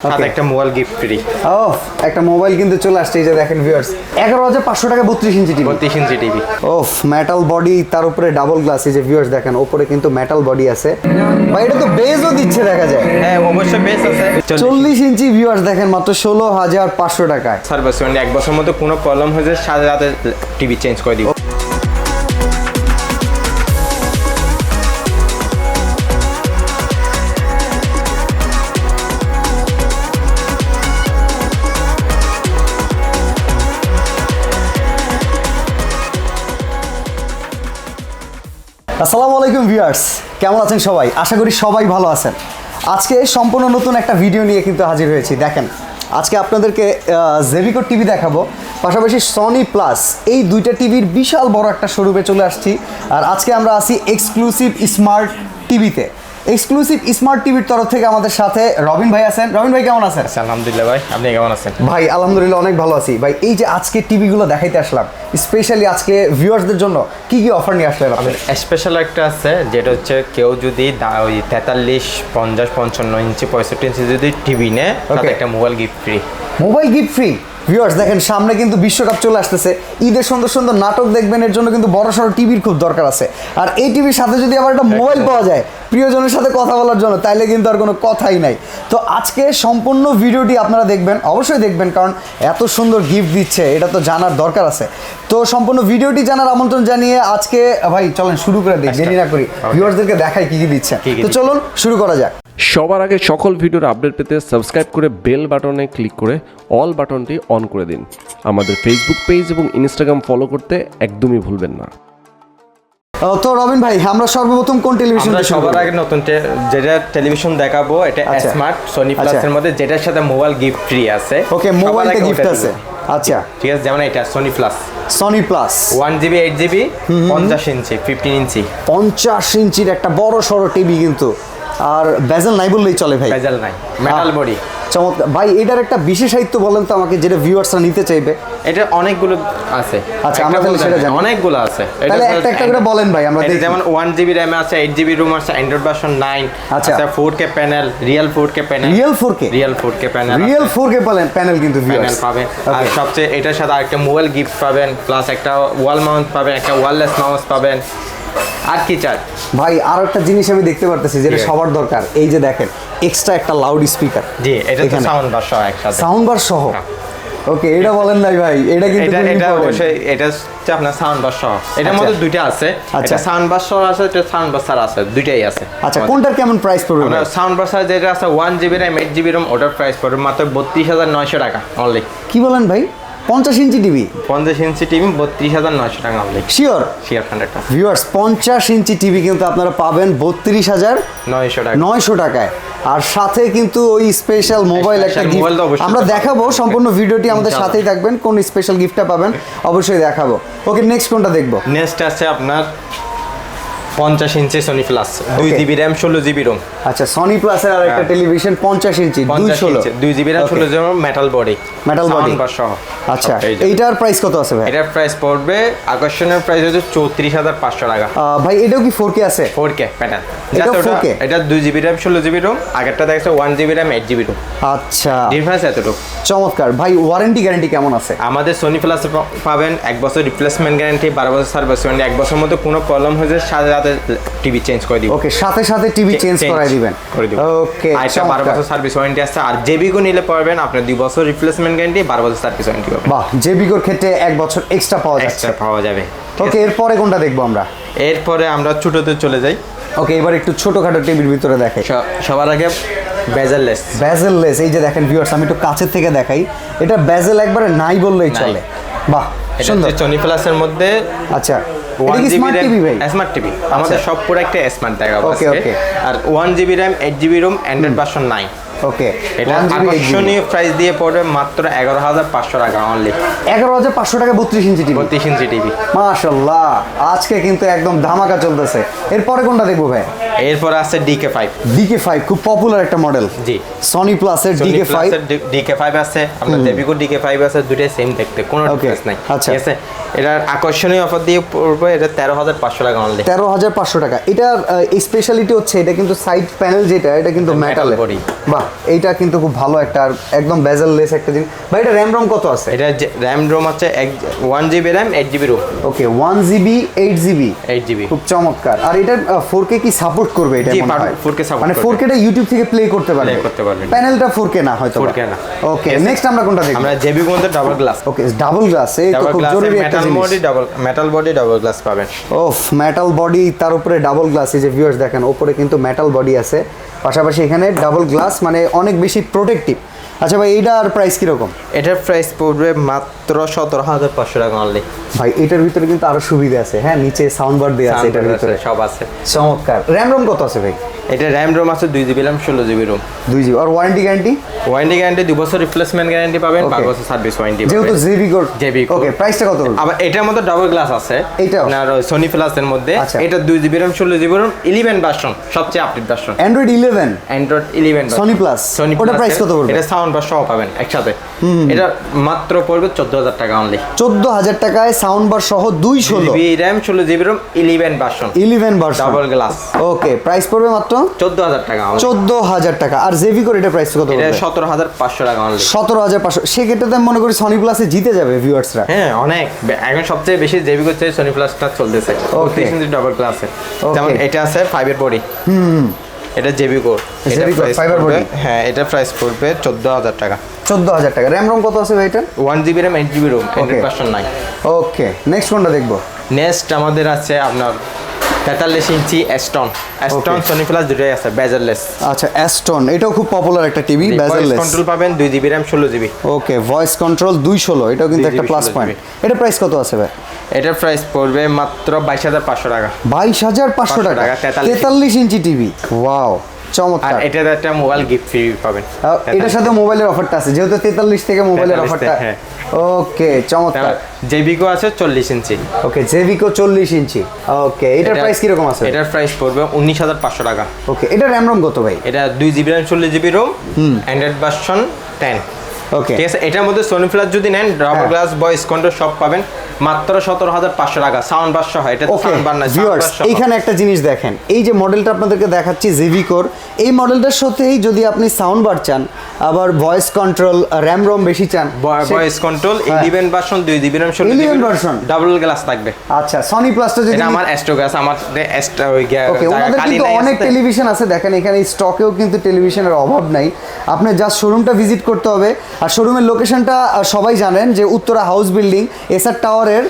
সাথে একটা mobile gift free. ও একটা মোবাইল কিন্তু চলে আসছে, এই যে দেখেন ভিউয়ার্স, 11,500 টাকা 32 ইঞ্চি টিভি। 32 ইঞ্চি টিভি। ওফ, মেটাল বডি, তার উপরে ডাবল গ্লাস। এই যে ভিউয়ার্স দেখেন, উপরে কিন্তু মেটাল বডি আছে। ভাই এটা তো বেজও দিচ্ছে দেখা যায়। হ্যাঁ অবশ্যই বেস আছে। 40 ইঞ্চি ভিউয়ার্স দেখেন মাত্র 16,500 টাকায়। সার্ভিস ওয়ারেন্টি, এক বছরের মধ্যে কোনো প্রবলেম হয়েছে সাথে সাথে টিভি চেঞ্জ করে দিব। আসসালামু আলাইকুম ভিউয়ার্স, কেমন আছেন সবাই? আশা করি সবাই ভালো আছেন। আজকে সম্পূর্ণ নতুন একটা ভিডিও নিয়ে কিন্তু হাজির হয়েছি। দেখেন আজকে আপনাদেরকে জেভিকো টিভি দেখাবো, পাশাপাশি সনি প্লাস, এই দুইটা টিভির বিশাল বড় একটা শোরুমে চলে আসছি। আর আজকে আমরা আছি এক্সক্লুসিভ স্মার্ট টিভিতে। এক্সক্লুসিভ স্মার্ট টিভির তরফ থেকে আমাদের সাথে রবিন ভাই আছেন। রবিন ভাই কেমন আছেন? আলহামদুলিল্লাহ ভাই, আপনি কেমন আছেন? ভাই আলহামদুলিল্লাহ অনেক ভালো আছি। ভাই এই যে আজকে টিভিগুলো দেখাইতে আসলাম, স্পেশালি আজকে ভিউয়ার্সদের জন্য কি কি অফার নিয়ে আসলেন আপনি? স্পেশাল একটা আছে, যেটা হচ্ছে কেউ যদি ওই 43, 50, 55 ইঞ্চি, 65 ইঞ্চি যদি টিভি নেয় তাহলে একটা mobile gift free. Mobile gift free. Viewers দেখেন, সামনে কিন্তু বিশ্বকাপ চলে আসতেছে, ঈদের সুন্দর সুন্দর নাটক দেখবেন, এর জন্য কিন্তু বড় সড়ো টিভির খুব দরকার আছে। আর এই টিভির সাথে যদি আবার একটা মোবাইল পাওয়া যায় প্রিয়জনের সাথে কথা বলার জন্য, তাইলে কিন্তু আর কোনো কথাই নাই। তো আজকে সম্পূর্ণ ভিডিওটি আপনারা দেখবেন, অবশ্যই দেখবেন, কারণ এত সুন্দর গিফট দিচ্ছে, এটা তো জানার দরকার আছে। তো সম্পূর্ণ ভিডিওটি জানার আমন্ত্রণ জানিয়ে আজকে ভাই চলেন শুরু করে দিই, দেরি না করি, ভিউয়ার্সদেরকে দেখাই কি কি দিচ্ছে। তো চলুন শুরু করা যাক। সবার আগে সকল ভিডিওর আপডেট পেতে সাবস্ক্রাইব করে বেল বাটনে ক্লিক করে অল বাটনটি অন করে দিন। আমাদের ফেসবুক পেজ এবং ইনস্টাগ্রাম ফলো করতে একদমই ভুলবেন না। তো রবিন ভাই, আমরা সর্বপ্রথম কোন টেলিভিশন? সবার আগে নতুন যেটা টেলিভিশন দেখাবো, এটা স্মার্ট সনি প্লাসের মধ্যে, যেটার সাথে মোবাইল গিফট ফ্রি আছে। ওকে, মোবাইলটা গিফট আছে। আচ্ছা ঠিক আছে, যেমন এটা Sony plus. Sony plus 1GB 8GB 50 ইঞ্চি 15 ইঞ্চি 50 ইঞ্চির একটা বড় সড়ো টিভি কিন্তু, আর বেজেল নাই বললেই চলে ভাই। বেজেল নাই, মেটাল বডি। চমৎকার ভাই, এটার একটা বিশেষত্ব বলেন তো আমাকে, যেটা ভিউয়ার্সরা নিতে চাইবে। এটা অনেকগুলো আছে। আচ্ছা, আমরা তাহলে সেটা জানি। অনেকগুলো আছে, তাহলে একটা একটা করে বলেন ভাই, আমরা দেখি। যেমন 1GB RAM আছে, 8GB রুম আছে, অ্যান্ড্রয়েড ভার্সন 9 আচ্ছা, 4K panel, real 4K panel, real 4K panel, real 4K panel কিন্তু প্যানেল পাবেন। আর সবচেয়ে এটার সাথে আরেকটা মোবাইল গিফট পাবেন, প্লাস একটা ওয়াল মাউন্ট পাবেন, একটা ওয়্যারলেস মাউস পাবেন। আর কি চাই ভাই? আর একটা জিনিস আমি দেখতে পারতেছি যেটা সবার দরকার, এই যে দেখেন এক্সট্রা একটা লাউড স্পিকার। জি, এটা তো সাউন্ড বার সহ একসাথে। সাউন্ড বার সহ। ওকে, এটা বলেন নাই ভাই, এটা কিন্তু এটা অবশ্যই, এটা হচ্ছে আপনার সাউন্ড বার সহ। এটার মধ্যে দুইটা আছে, একটা সাউন্ড বার সহ আছে, একটা সাউন্ড বার ছাড়া আছে, দুইটাই আছে। আচ্ছা, কোনটার কেমন প্রাইস পড়বে? সাউন্ড বার ছাড়া যেটা আছে 1GB RAM 8GB রুম, ওটার প্রাইস পড়বে মাত্র 32,900 টাকা অনলি। কি বলেন ভাই? 50 ইঞ্চি টিভি, 50 ইঞ্চি টিভি 32,900 টাকা only. Sure? Sure 100%। Viewers 50 inch TV কিন্তু আপনারা পাবেন 32,900 টাকায়। আর সাথে কিন্তু ওই স্পেশাল মোবাইল একটা গিফট আমরা দেখাবো। সম্পূর্ণ ভিডিওটি আমাদের সাথেই থাকবেন, কোন স্পেশাল গিফটটা পাবেন অবশ্যই দেখাবো। ওকে, নেক্সট কোনটা দেখবো? নেক্সট আছে আপনার 50 ইঞ্চি Sony plus, 2GB RAM 16GB ROM. আচ্ছা, সনি প্লাসের আর একটা টেলিভিশন 50 ইঞ্চি 2GB RAM 16GB metal body, metal body সহ। আচ্ছা, এইটার প্রাইস কত আছে ভাই? এটার প্রাইস পড়বে, আকর্ষণীয় প্রাইস হচ্ছে 34,500 টাকা। ভাই এটাও কি 4K আছে? 4K pattern. এটা 4K, এটা 2GB RAM 16GB রুম, আগেরটা দেখছো 1GB RAM 8GB রুম। আচ্ছা, ডিফারেন্স এতটুকু। চমৎকার ভাই। ওয়ারেন্টি গ্যারান্টি কেমন আছে? আমাদের সনি প্লাস পাবেন 1 বছর রিপ্লেসমেন্ট গ্যারান্টি, 12 বছর সার্ভিস ওয়ারেন্টি। 1 বছরের মধ্যে কোনো প্রবলেম হয়েছে সাথে সাথে টিভি চেঞ্জ করে দিব। ওকে, সাথে সাথে টিভি চেঞ্জ করাই দিবেন। ওকে, আচ্ছা, 12 বছর সার্ভিস ওয়ারেন্টি আছে। আর জেভিকো নিলে পারবেন আপনার 2 বছর রিপ্লেসমেন্ট গ্যারান্টি, 12 বছর সার্ভিস ওয়ারেন্টি পাবেন। বাহ, জেভিকোর ক্ষেত্রে 1 বছর এক্সট্রা পাওয়া যাচ্ছে। এক্সট্রা পাওয়া যাবে। ওকে, এরপরে কোনটা দেখবো আমরা? এরপরে আমরা ছোটতে চলে যাই। ওকে, এবার একটু ছোটখাটো টিভির ভিতরে দেখাই। সবার আগে বেজেললেস। বেজেললেস, এই যে দেখেন ভিউয়ার্স, আমি একটু কাছের থেকে দেখাই। এটা বেজেল একবারে নাই বললেই চলে। বাহ, সুন্দর। সনি প্লাসের মধ্যে। আচ্ছা, এটা কি স্মার্ট টিভি ভাই? স্মার্ট টিভি আমাদের সব পুরো একটা স্মার্ট দেখাবো আজকে। ওকে। আর 1GB RAM 8GB room, Android version 9। ওকে, এটা আকর্ষণীয় প্রাইস দিয়ে পড়বে মাত্র 11,500 টাকা অনলি। 11,500 টাকা 32 ইঞ্চি টিভি। 32 ইঞ্চি টিভি। মাশাআল্লাহ, আজকে কিন্তু একদম ধামাকা চলতেছে। এরপরে কোনটা দেখবো ভাই? এরপর আছে DK5। DK5 খুব পপুলার একটা মডেল। জি, সনি প্লাসের DK5। DK5 আছে, আপনার জেভিকো DK5 আছে, দুটোই সেম দেখতে, কোনো ডিফারেন্স নাই। আচ্ছা, ঠিক আছে। এটার আকর্ষণীয় অফার দিয়ে পড়বে এটা 13,500 টাকা অনলি। 13,500 টাকা। এটার স্পেশালিটি হচ্ছে এটা কিন্তু সাইড প্যানেল যেটা, এটা কিন্তু মেটাল বডি। বাহ, এইটা কিন্তু খুব ভালো একটা আর একদম বেজেললেস একটা জিনিস ভাই। এটা র্যাম রম কত আছে? এটা র্যাম রোম আছে 1 GB র্যাম 8 GB রোম। ওকে 1 GB 8 GB 8 GB খুব চমৎকার। আর এটা 4K কি সাপোর্ট করবে? এটা জি, মনে হয় 4K সাপোর্ট মানে 4K টা ইউটিউব থেকে প্লে করতে পারবে। প্যানেলটা 4K না হয়তো। 4K না। ওকে নেক্সট আমরা কোনটা দেখব? আমরা JVCO মধ্যে double glass. Okay double glass, এই তো খুব জরুরি একটা জিনিস। মেটাল বডি ডাবল গ্লাস পাবেন। ওফ মেটাল বডি, তার উপরে ডাবল গ্লাস। এই যে ভিউয়ার্স দেখেন উপরে কিন্তু মেটাল বডি আছে, পাশাপাশি এখানে ডাবল গ্লাস, মানে অনেক বেশি প্রোটেক্টিভ। আচ্ছা ভাই এইটার প্রাইস কিরকম? এটার প্রাইস পড়বে মাত্র 17,500 টাকা অনলি। ভাই এটার ভিতরে কিন্তু আরো সুবিধা আছে, হ্যাঁ নিচে সাউন্ড বার দেওয়া আছে, এটার ভিতরে সব আছে। চমৎকার। র্যাম রম কত আছে ভাই? এটা র্যাম রোম আছে 2 GB RAM 16 GB ROM. 2 GB। আর ওয়ারেন্টি গ্যারান্টি? ওয়ারেন্টি গ্যারান্টি 2 বছর রিপ্লেসমেন্ট গ্যারান্টি পাবেন, 5 বছর সার্ভিস ওয়ারেন্টি পাবেন। যেহেতু JVCO। JVCO। ওকে প্রাইসটা কত? আবার এটার মধ্যে ডাবল গ্লাস আছে। এইটাও আপনার সোনি প্লাসের মধ্যে। এটা 2 GB RAM 16 GB ROM 11 version, সবচেয়ে update version. Android 11। Android 11 Sony plus. ওটা প্রাইস কত পড়বে? এটা সাউন্ড বার সহ পাবেন একসাথে। এটা মাত্র পড়বে 14,000 টাকা অনলি। 14,000 টাকায় সাউন্ড বার সহ 216 GB RAM 16 GB ROM 11 version. 11 version double glass. Okay price পড়বে মাত্র 14,000 টাকা। 14,000 টাকা। আর JVCO এর প্রাইস কত পড়বে? এটা 17,500 টাকা অনলি। 17,500। সেক্ষেত্রে তো আমি মনে করি সনি প্লাসে জিতে যাবে ভিউয়ার্সরা। হ্যাঁ অনেক, এখন সবচেয়ে বেশি JVCO চেয়ে সনি প্লাসটা চলতেছে। ওকে ডাবল গ্লাসে যেমন এটা আছে 5 এর বডি। এটা JVCO। এটা প্রাইস ফাইবার বডি। হ্যাঁ এটা প্রাইস পড়বে 14,000 টাকা। 14,000 টাকা। র্যাম রম কত আছে ভাই এটা? 1 GB র্যাম 8 GB রোম 100% নাই। ওকে নেক্সট কোনটা দেখবো? নেক্সট আমাদের আছে আপনার 43 ইঞ্চি অ্যাস্টন সনি প্লাস দুটোই আছে বেজেললেস। আচ্ছা অ্যাস্টন, এটাও খুব পপুলার একটা টিভি, বেজেললেস। কন্ট্রোল পাবেন 2 GB র্যাম 16 GB। ওকে ভয়েস কন্ট্রোল 216, এটাও কিন্তু একটা প্লাস পয়েন্ট। এটা প্রাইস কত আছে ভাই? এটার প্রাইস পড়বে মাত্র 22,500 টাকা। 22,500 টাকা 43 ইঞ্চি টিভি। ওয়াও চমৎকার। আর এটাতে একটা মোবাইল গিফট ফ্রি পাবেন। এটার সাথে মোবাইলের অফারটা আছে, যেহেতু 43 থেকে মোবাইলের অফারটা। ওকে চমৎকার। JVCO আছে 40 ইঞ্চি। ওকে JVCO 40 ইঞ্চি। ওকে এটার প্রাইস কিরকম আছে? এটার প্রাইস পড়বে 19,500 টাকা। ওকে এটা র্যাম রম কত ভাই? এটা 2 GB RAM 16 GB Rome Android version 10। ওকে ঠিক আছে, এটার মধ্যে সোনি প্লাস যদি নেন ডাবল গ্লাস ভয়েস কন্ট্রোল সব পাবেন মাত্র 17,500 টাকা। সাউন্ড বার সহ। এটা সাউন্ড বার না, ভিউয়ার্স এইখানে একটা জিনিস দেখেন, এই যে মডেলটা আপনাদেরকে দেখাচ্ছি JVCO, এই মডেলটার সাথেই যদি আপনি সাউন্ড বার চান, আবার ভয়েস কন্ট্রোল, র্যাম রম বেশি চান, voice control 11 version 2 GB RAM 16 GB version double glass থাকবে। আচ্ছা সনি প্লাসটা যদি আমার স্টক আছে, আমার ওকে ওনাদের কিন্তু অনেক টেলিভিশন আছে, দেখেন এখানে স্টকেও কিন্তু টেলিভিশনের অভাব নাই। আপনি জাস্ট শোরুমটা ভিজিট করতে হবে। আর শোরুমের লোকেশনটা সবাই জানেন যে উত্তরা হাউস বিল্ডিং এসআর টাওয়ারের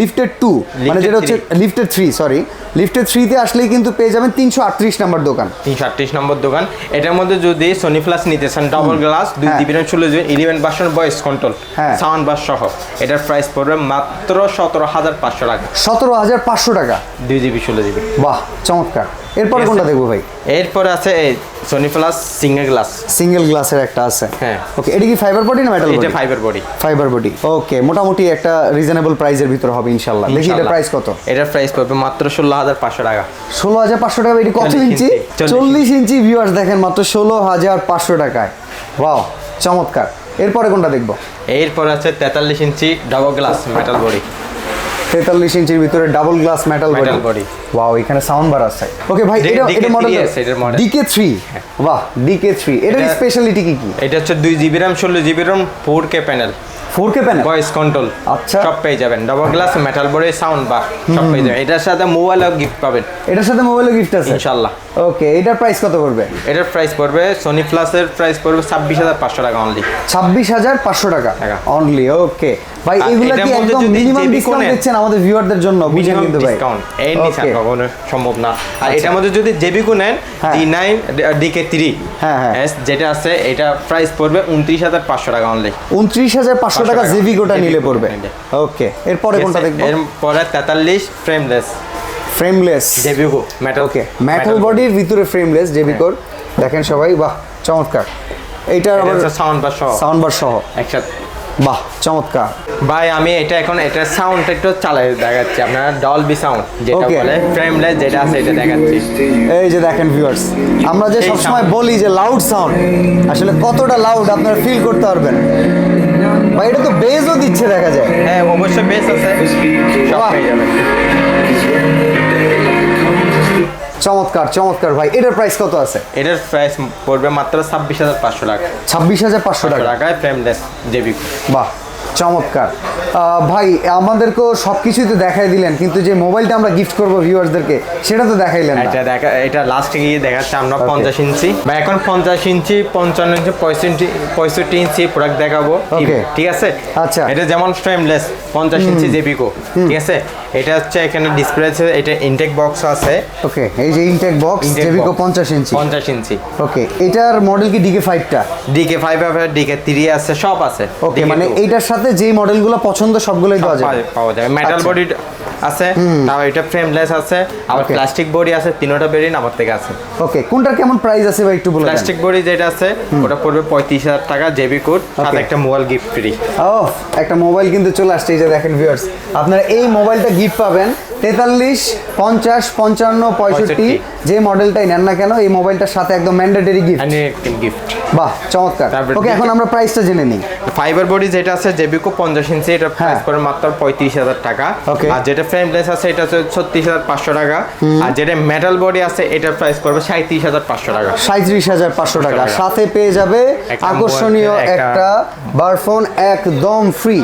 লিফটেড 2, মানে যেটা হচ্ছে লিফটেড 3, সরি লিফটেড 3 তে আসলেই কিন্তু পেয়ে যাবেন 338 নম্বর দোকান। 338 নম্বর দোকান। এটার মধ্যে যদি সোনি প্লাস নিতে চান double glass 2 GB RAM 16 GB 11 version voice control sound bar সহ, এটার প্রাইস পড়বে মাত্র 17,500 টাকা। 17,500 টাকা 2 GB 16 GB। বাহ চমৎকার। এরপরে কোনটা দেখবো ভাই? এরপরে আছে এই Sony plus single glass. Single গ্লাসের একটা আছে। হ্যাঁ ওকে এটা কি ফাইবার বডি না মেটাল বডি? এটা fibre body. Fibre body. Okay মোটামুটি একটা রিজনেবল প্রাইসের ভিতর হবে ইনশাআল্লাহ। দেখি এটার প্রাইস কত? এটার প্রাইস পড়বে মাত্র 16,500 টাকা। 16,500 টাকা। এটা কত ইঞ্চি? 40 ইঞ্চি। ভিউয়ার্স দেখেন মাত্র 16,500 টাকায়। ওয়াও চমৎকার। এরপরে কোনটা দেখবো? এরপর আছে 43 ইঞ্চি ডাবল গ্লাস মেটাল বডি। 43 ইঞ্চির ভিতরে double glass metal body. Wow এখানে সাউন্ড বার আছে। ওকে ভাই এটা মডেল DK3। বাহ DK3। এটার স্পেশালিটি কি কি? এটা হচ্ছে 2 GB RAM 16 GB ROM 4K panel. 4K panel voice control আচ্ছা সব পেয়ে যাবেন। Double glass metal body sound bar সব পেয়ে যাবেন। এটার সাথে মোবাইলও গিফট পাবেন। এটার সাথে মোবাইলও গিফট আছে ইনশাআল্লাহ। ওকে এটার প্রাইস কত পড়বে? এটার প্রাইস পড়বে সোনি প্লাসের প্রাইস পড়বে 26,500 টাকা অনলি। 26,500 টাকা অনলি। ওকে ভাই এগুলা কি একদম মিনিমাম ডিসকাউন্ট দিচ্ছেন আমাদের ভিউয়ারদের জন্য? বুঝেন কিন্তু ভাই ডিসকাউন্ট এই নিচে কখনো সম্ভব না। আর এটার মধ্যে যদি JVCO নেন D9 DK3 যেটা আছে এটা প্রাইস পড়বে 29,500 টাকা অনলি। 29,500 টাকা JVCOটা নিলে পড়বে। ওকে এরপরে কোনটা দেখব? এরপরে 43 ফ্রেমলেস JVCO মেটাল। ওকে মেটাল বডির ভিতরে ফ্রেমলেস JVCO দেখেন সবাই। বাহ চমৎকার। এইটার আবার সাউন্ড বার সহ একসাথে। বাহ চমৎকার ভাই আমি এটা সাউন্ডটা একটু চালাই দেখাচ্ছি আপনারা। ডলবি সাউন্ড যেটা বলে ফ্রেমলেস যেটা আছে এটা দেখাচ্ছি। এই যে দেখেন ভিউয়ার্স, আমরা যে সবসময় বলি যে লাউড সাউন্ড, আসলে কতটা লাউড আপনারা ফিল করতে পারবেন। ভাই এটা তো বেসও দিচ্ছে দেখা যায়। হ্যাঁ অবশ্যই বেস আছে, সব পেয়ে যাবেন। চমৎকার চমৎকার ভাই, এটার প্রাইস কত আছে? এটার প্রাইস পড়বে মাত্র 26,500 টাকা। 26,500 টাকায় ফ্রেমলেস JVCO। বাহ চমৎকার। ভাই আমাদেরকেও সব কিছুই তো দেখাই দিলেন, কিন্তু যে মোবাইলটা আমরা গিফট করবো ভিউয়ার্সদেরকে সেটা তো দেখাইলেন না। এটা লাস্টে গিয়ে দেখাচ্ছে আমরা 50 ইঞ্চি বা এখন 50 ইঞ্চি 55 ইঞ্চি 65 ইঞ্চি প্রোডাক্ট দেখাবো। ঠিক আছে, আচ্ছা এটা যেমন ফ্রেমলেস 50 ইঞ্চি JVCO, ঠিক আছে। এটা হচ্ছে এখানে ডিসপ্লে আছে, এটা ইনটেক বক্স আছে। ওকে, এই যে ইনটেক বক্স JVCO 50 ইঞ্চি। 50 ইঞ্চি। ওকে, এটার মডেল কি DK5টা? DK5 আছে, DK3 আছে, সব আছে। ওকে, মানে এইটার সাথে যেই মডেলগুলো পছন্দ সবগুলোই পাওয়া যায়। মেটাল বডি আছে, তাও এটা ফ্রেমলেস আছে, আবার প্লাস্টিক বডি আছে, তিনটা ভেরিয়েন্ট আমার থেকে আছে। ওকে, কোনটার কেমন প্রাইস আছে ভাই একটু বলে দেন। প্লাস্টিক বডি যেটা আছে ওটা পড়বে 35,000 টাকা JVCO, সাথে একটা মোবাইল গিফট ফ্রি। ও, একটা মোবাইল কিন্তু চলে আসছে, এই যে দেখেন ভিউয়ার্স, আপনারা এই মোবাইলটা গিফট পাবেন 43, 50, 55, 65 যে মডেলটাই নেন না কেন এই মোবাইলটার সাথে একদম ম্যান্ডেটরি গিফট। বাহ চমৎকার। ওকে, এখন আমরা প্রাইসটা জেনে নিই। ফাইবার বডি যেটা আছে JVCO 50 ইঞ্চি, এটা প্রাইস পড়ে মাত্র 35,000 টাকা। আর যেটা ফ্রেমলেস আছে এটা হচ্ছে 36,500 টাকা। আর যেটা মেটাল বডি আছে এটার প্রাইস পড়বে 37,500 টাকা। 37,500 টাকা, সাথে পেয়ে যাবে আকর্ষণীয় একটা বারফোন একদম ফ্রি।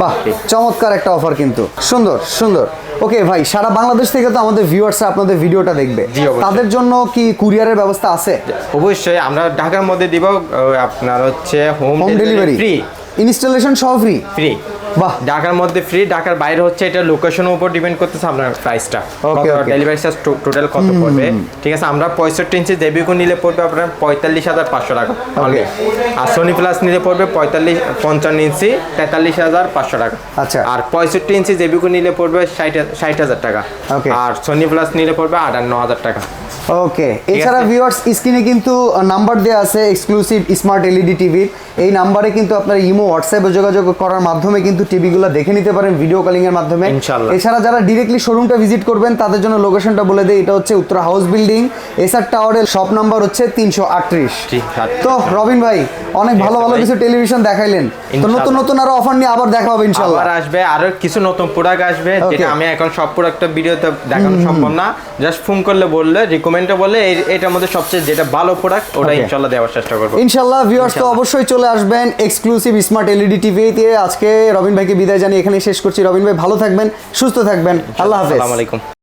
বাহ চমৎকার একটা অফার, কিন্তু সুন্দর সুন্দর। ওকে ভাই, সারা বাংলাদেশ থেকে তো আমাদের ভিউয়ার্সরা আপনাদের ভিডিওটা দেখবে, তাদের জন্য কি কুরিয়ারের ব্যবস্থা আছে? অবশ্যই, আমরা ঢাকার মধ্যে দিব, আপনার হচ্ছে হোম ডেলিভারি ফ্রি, ইনস্টলেশন সহ ফ্রি। বাহ, ঢাকার মধ্যে ফ্রি, ঢাকার বাইরে হচ্ছে এটা লোকেশনের উপর ডিপেন্ড করতেছে আপনার প্রাইসটা, ডেলিভারি চার্জ টোটাল কত পড়বে। ঠিক আছে, আমরা 65 ইঞ্চি JVCO নিলে পড়বে আপনার 45,500 টাকা। আর সোনি প্লাস নিলে পড়বে 55 ইঞ্চি 43,500 টাকা। আচ্ছা, আর 65 ইঞ্চি JVCO নিলে পড়বে 60,000 টাকা। আর সোনি প্লাস নিলে পড়বে 58,000 টাকা। ওকে, এছাড়া ভিউয়ার্স স্ক্রিনে কিন্তু নাম্বার দেওয়া আছে এক্সক্লুসিভ স্মার্ট LED টিভির। এই নাম্বারে কিন্তু আপনারা ইমো হোয়াটসঅ্যাপে যোগাযোগ করার মাধ্যমে কিন্তু টিভিগুলো দেখে নিতে পারেন ভিডিও কলিং এর মাধ্যমে ইনশাআল্লাহ। এছাড়া যারা ডিরেক্টলি শোরুমটা ভিজিট করবেন তাদের জন্য লোকেশনটা বলে দেই, এটা হচ্ছে উত্তরা হাউস বিল্ডিং, এসআর টাওয়ারের শপ নাম্বার হচ্ছে 338। তো রবিন ভাই অনেক ভালো ভালো কিছু টেলিভিশন দেখাইলেন, তো নতুন নতুন আরো অফার নিয়ে আবার দেখা হবে ইনশাআল্লাহ। আবার আসবে, আরো কিছু নতুন প্রোডাক্ট আসবে, যেটা আমি এখন সব প্রোডাক্টটা ভিডিওতে দেখানো সম্ভব না, জাস্ট ফোন করলে বললে রিকমেন্ডে বলে এটার মধ্যে সবচেয়ে যেটা ভালো প্রোডাক্ট ওটা ইনশাআল্লাহ দেওয়ার চেষ্টা করব ইনশাআল্লাহ। ভিউয়ার্স তো অবশ্যই চলে আসবেন এক্সক্লুসিভ স্মার্ট LED টিভি দিয়ে। আজকে রবিন ভাইকে বিদায় জানিয়ে এখানেই শেষ করছি। রবিন ভাই ভালো থাকবেন, সুস্থ থাকবেন, আল্লাহ হাফেজ। আসসালামু আলাইকুম।